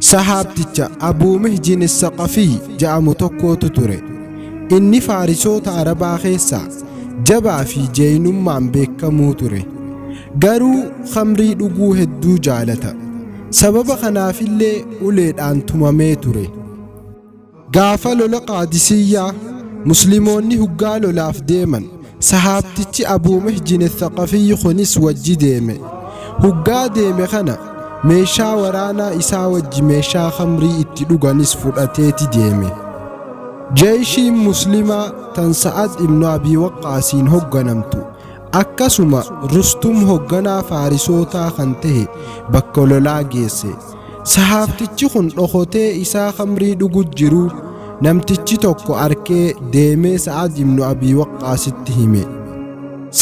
sahaabticha Abuu Mihjin As-Saqafii jedhamu tokkotu ture. Inni Faarisoota Arabaa keessaa jabaa fi jeenummaan beekamuu ture. Garuu khamrii dhuguu hedduu jaalata. Sababa kanaafillee uleedhaan tumamee ture. Gaafa lola Qaadisiyyaa Musliimoonni hoggaa lolaaf deeman sahaabtichi Abuu Mihjin As-Saqafii kunis wajji deeme. Hoggaa deeme kana meeshaa waraanaa isaa wajji meeshaa khamrii itti dhuganis fudhateeti deeme. Jeeshiin Muslimaa tan Sa'ad ibnu Abii Waqqaasiin hogganamtu akkasuma Rustum hogganaa Faarisootaa kan ta'e bakka lolaa geesse. Sahaabtichi kun dhokotee isaa khamrii dhugu jiru namtichi tokko arkee deemee Sa'ad ibnu Abii Waqqaasitti hime.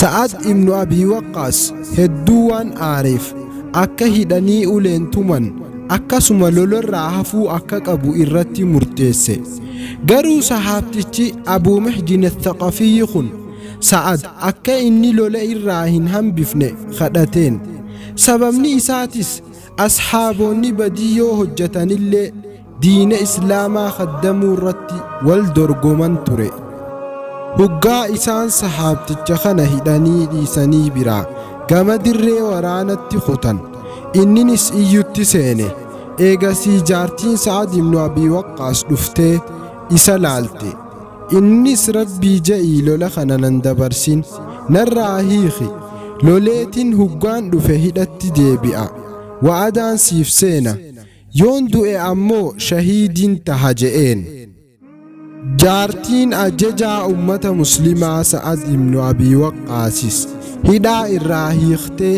Sa'ad ibnu Abii Waqqaas hedduu waan aareef akka hidhanii uleen tuman akkasuma lolarraa hafuu akka qabu irratti murteesse. Garuu sahaabtichi Abuu Mihjin As-Saqafii kun Sa'ad akka inni lola irraa hin hambifne kadhateen. Sababni isaatis asxaaboonni badii yoo hojjetanillee diina islaamaa kaddamuu irratti wal dorgoman ture. Hoggaa isaan sahaabticha kana hidhanii dhiisanii biraa gama dirree waraanatti kutan inninis iyyutti seene. Eegasii jaartiin Sa'ad ibnu Abii Waqqaas dhuftee isa laalte. Innis rabbii ja'ii lola kana nan dabarsin narraa hiiki loleetiin hoggaan dhufe hidhatti deebi'a wa'adaan siif seena yoon du'e ammoo shahiidiin taha je'een. Jaartiin ajajaa ummata muslimaa Sa'ad ibnu Abii Waqqaasis hidhaa irraa hiiktee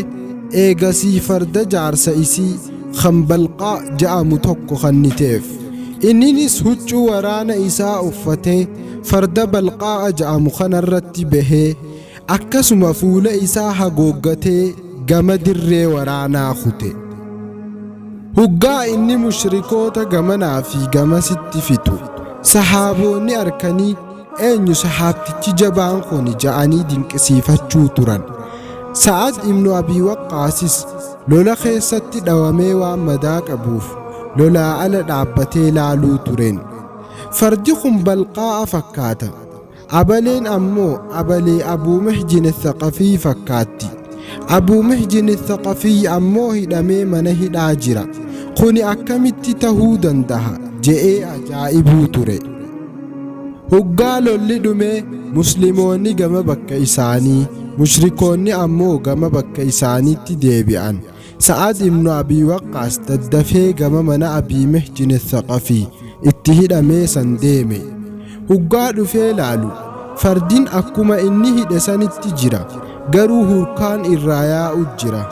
eegasii farda jaarsa isii Khambalqaa jedhamu tokko kenniteef. Inninis huccuu waraana isaa uffatee farda Balqaa jedhamu kanarratti bahee akkasuma fuula isaa hagooggatee gama dirree waraanaa kute. Hoggaa inni mushrikoota gamanaa fi gamasitti fixu sahaaboonni arkanii eenyu sahaabtichi jabaan kun ja'anii dinqisiifachuu turan. Sa'ad ibnu Abii Waqqaasis lola keessatti dhawamee waan madaa qabuuf lolaa ala dhaabbatee laaluu tureen. Fardi kun Balqaa fakkaata. Abaleen ammoo abalee Abuu Mihjin As-Saqafii fakkaatti. Abuu Mihjin As-Saqafii ammoo hidhamee mana hidhaa jira. Kuni akkamitti tahuu danda'a je'ee ajaa'ibuu ture. Hoggaa lolli dhumee Musliimoonni gama bakka isaanii mushrikoonni ammoo gama bakka isaaniitti deebi'an. Sa'ad ibnu Abii Waqqaas daddafee gama mana Abii Mihjin As-Saqafii itti hidhamee san deeme. Hoggaa dhufee laalu fardiin akkuma inni hidhe sanitti jira garuu hurkaan irraa yaa'u jira.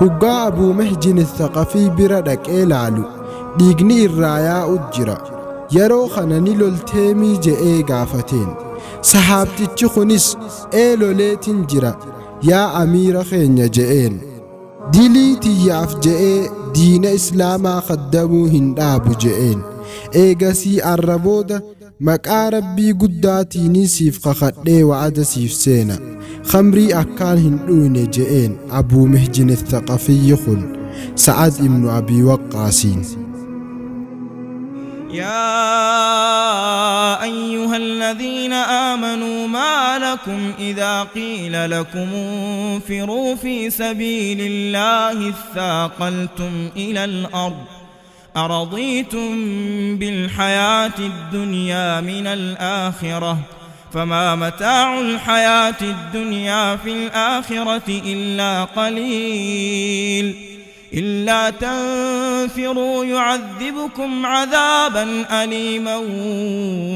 Hoggaa Abuu Mihjin As-Saqafii bira dhaqee laalu dhiigni irraa yaa'u jira. Yeroo kana ni lolteemii je'ee gaafateen. Sahaabtichi kunis loleetiin jira yaa amiira keenya je'een. Dilii tiyyaaf je'ee diina islaamaa kaddamuu hin dhaabu je'een. Eegasii arrabooda maqaa rabbii guddaatiin siif kakadhee wa'ada siif seena khamrii akkaan hin dhuyne je'een. Abuu Mihjin As-Saqafii kun Sa'ad ibnu Abii Waqqaasiin. يا أيها الذين آمنوا ما لكم إذا قيل لكم انفروا في سبيل الله اثاقلتم إلى الأرض أرضيتم بالحياة الدنيا من الآخرة فما متاع الحياة الدنيا في الآخرة إلا قليل إلا تنفروا يعذبكم عذابا أليما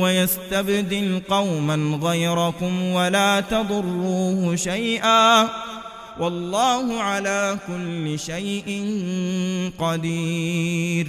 ويستبدل قوما غيركم ولا تضروه شيئا والله على كل شيء قدير.